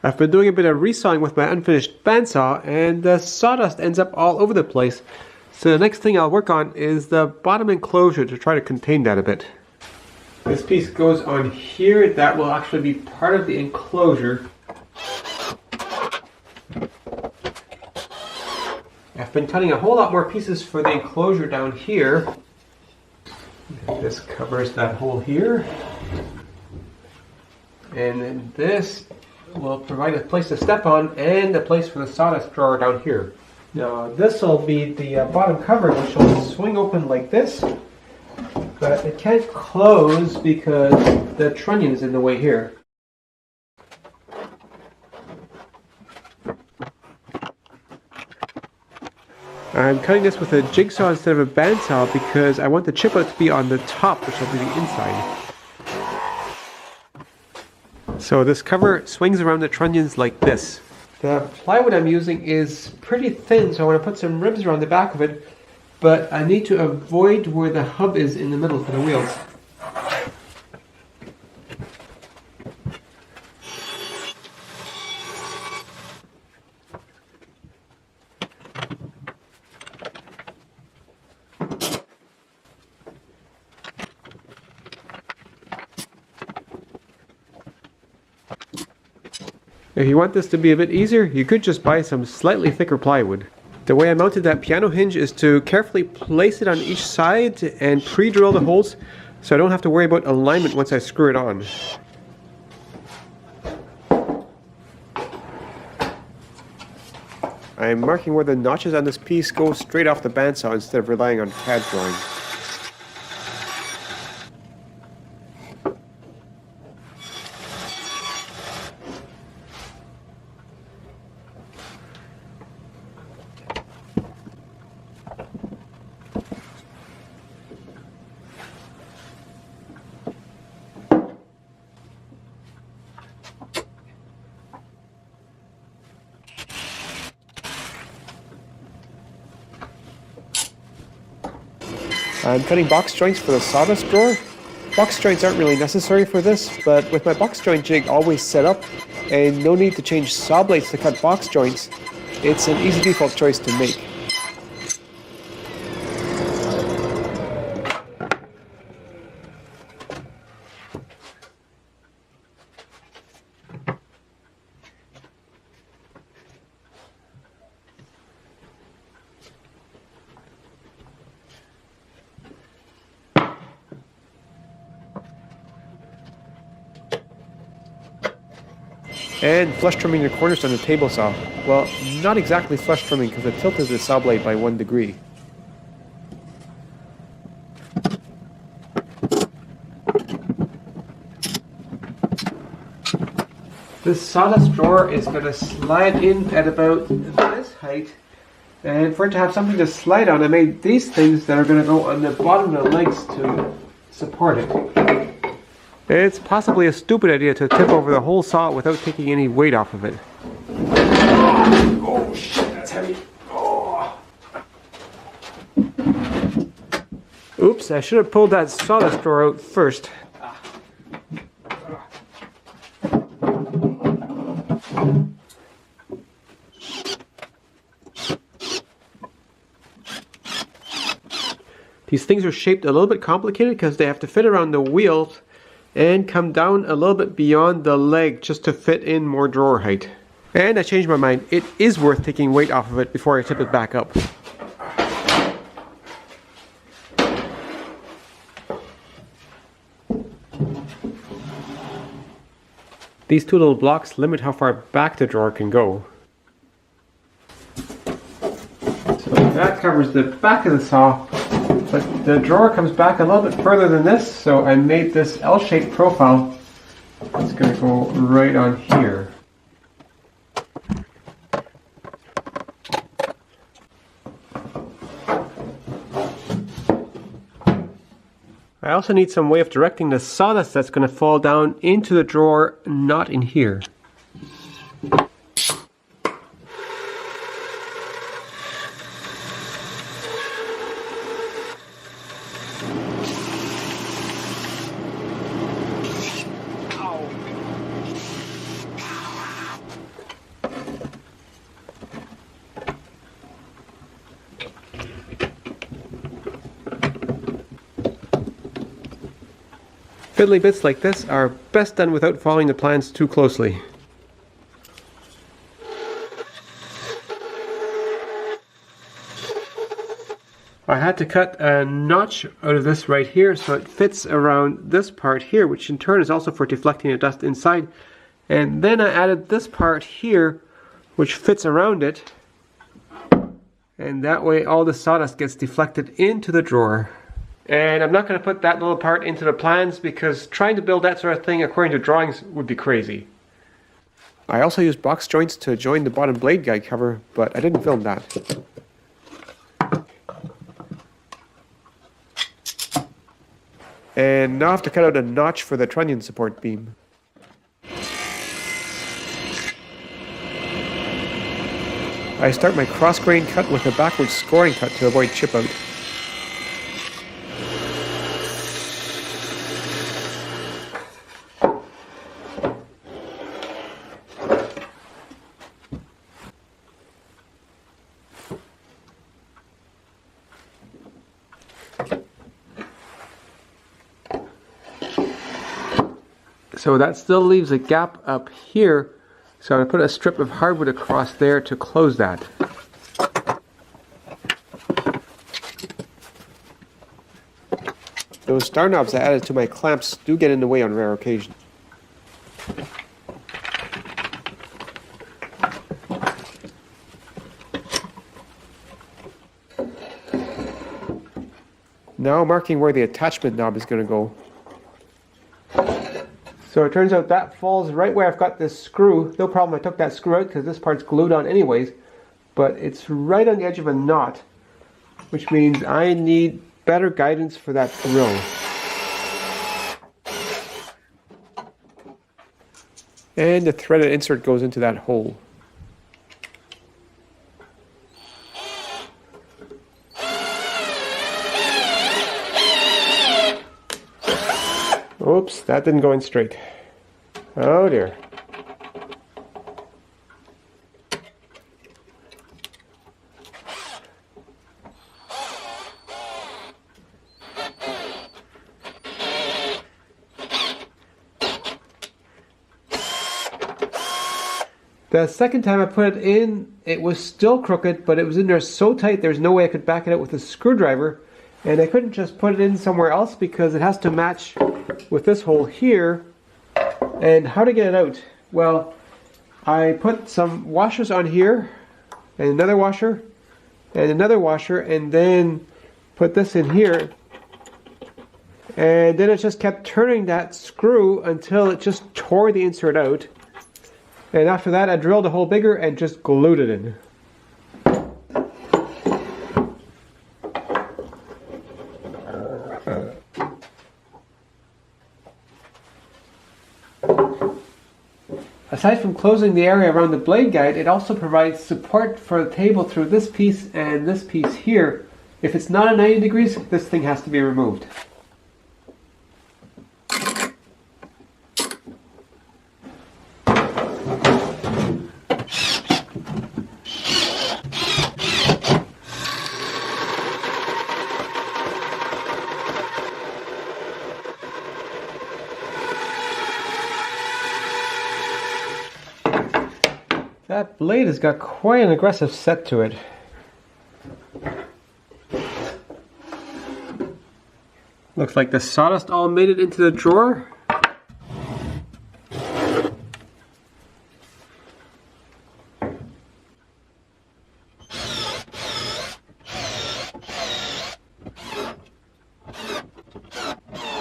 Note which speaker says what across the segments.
Speaker 1: I've been doing a bit of resawing with my unfinished bandsaw, and the sawdust ends up all over the place. So the next thing I'll work on is the bottom enclosure to try to contain that a bit. This piece goes on here. That will actually be part of the enclosure. I've been cutting a whole lot more pieces for the enclosure down here. This covers that hole here. And then this will provide a place to step on and a place for the sawdust drawer down here. Now this will be the bottom cover, which will swing open like this, but it can't close because the trunnion is in the way here. I'm cutting this with a jigsaw instead of a bandsaw because I want the chip out to be on the top, which will be the inside. So this cover swings around the trunnions like this. The plywood I'm using is pretty thin, so I want to put some ribs around the back of it, but I need to avoid where the hub is in the middle for the wheels. If you want this to be a bit easier, you could just buy some slightly thicker plywood. The way I mounted that piano hinge is to carefully place it on each side and pre-drill the holes so I don't have to worry about alignment once I screw it on. I'm marking where the notches on this piece go straight off the bandsaw instead of relying on CAD drawing. I'm cutting box joints for the sawdust drawer. Box joints aren't really necessary for this, but with my box joint jig always set up and no need to change saw blades to cut box joints, it's an easy default choice to make. And flush trimming the corners on the table saw. Well, not exactly flush trimming because it tilted the saw blade by 1 degree. This sawdust drawer is going to slide in at about this height, and for it to have something to slide on, I made these things that are going to go on the bottom of the legs to support it. It's possibly a stupid idea to tip over the whole saw without taking any weight off of it. Oh shit, that's heavy. Oh. Oops, I should have pulled that sawdust drawer out first. These things are shaped a little bit complicated because they have to fit around the wheels and come down a little bit beyond the leg just to fit in more drawer height. And I changed my mind. It is worth taking weight off of it before I tip it back up. These two little blocks limit how far back the drawer can go. So that covers the back of the saw. But the drawer comes back a little bit further than this, so I made this L-shaped profile. It's going to go right on here. I also need some way of directing the sawdust that's going to fall down into the drawer, not in here. fiddly bits like this are best done without following the plans too closely. I had to cut a notch out of this right here so it fits around this part here, which in turn is also for deflecting the dust inside. And then I added this part here, which fits around it. And that way all the sawdust gets deflected into the drawer. And I'm not going to put that little part into the plans because trying to build that sort of thing according to drawings would be crazy. I also used box joints to join the bottom blade guide cover, but I didn't film that. And now I have to cut out a notch for the trunnion support beam. I start my cross grain cut with a backwards scoring cut to avoid chip out. So that still leaves a gap up here, so I'm going to put a strip of hardwood across there to close that. Those star knobs I added to my clamps do get in the way on rare occasions. Now marking where the attachment knob is going to go. So it turns out that falls right where I've got this screw. No problem, I took that screw out because this part's glued on anyways. But it's right on the edge of a knot, which means I need better guidance for that drill. And the threaded insert goes into that hole. Oops, that didn't go in straight. Oh dear. The second time I put it in, it was still crooked, but it was in there so tight there's no way I could back it out with a screwdriver. And I couldn't just put it in somewhere else because it has to match with this hole here. And how to get it out? Well, I put some washers on here, and another washer, and then put this in here. And then it just kept turning that screw until it just tore the insert out. And after that I drilled a hole bigger and just glued it in. Aside from closing the area around the blade guide, it also provides support for the table through this piece and this piece here. If it's not at 90 degrees, this thing has to be removed. That blade has got quite an aggressive set to it. Looks like the sawdust all made it into the drawer.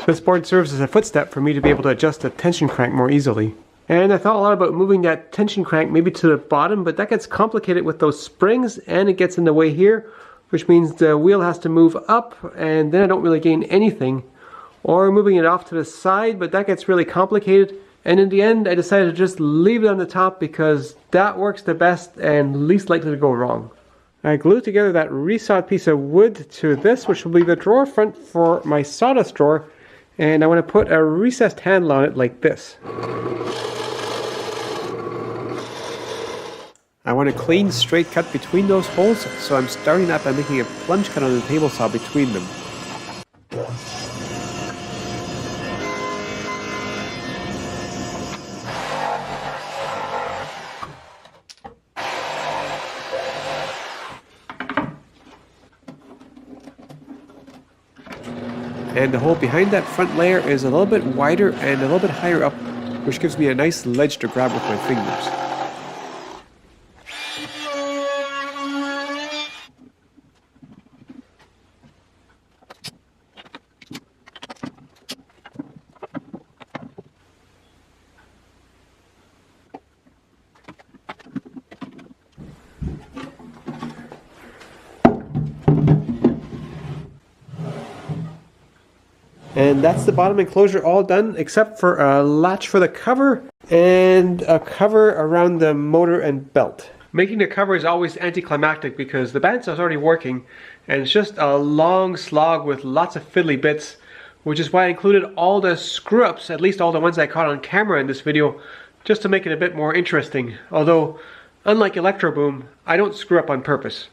Speaker 1: This board serves as a footstep for me to be able to adjust the tension crank more easily. And I thought a lot about moving that tension crank maybe to the bottom, but that gets complicated with those springs and it gets in the way here, which means the wheel has to move up and then I don't really gain anything. Or moving it off to the side, but that gets really complicated. And in the end, I decided to just leave it on the top because that works the best and least likely to go wrong. I glued together that resawed piece of wood to this, which will be the drawer front for my sawdust drawer. And I want to put a recessed handle on it like this. I want a clean, straight cut between those holes, so I'm starting that by making a plunge cut on the table saw between them. And the hole behind that front layer is a little bit wider and a little bit higher up, which gives me a nice ledge to grab with my fingers. And that's the bottom enclosure all done, except for a latch for the cover and a cover around the motor and belt. Making the cover is always anticlimactic because the bandsaw is already working and it's just a long slog with lots of fiddly bits, which is why I included all the screw-ups, at least all the ones I caught on camera in this video, just to make it a bit more interesting. Although, unlike Electro Boom, I don't screw up on purpose.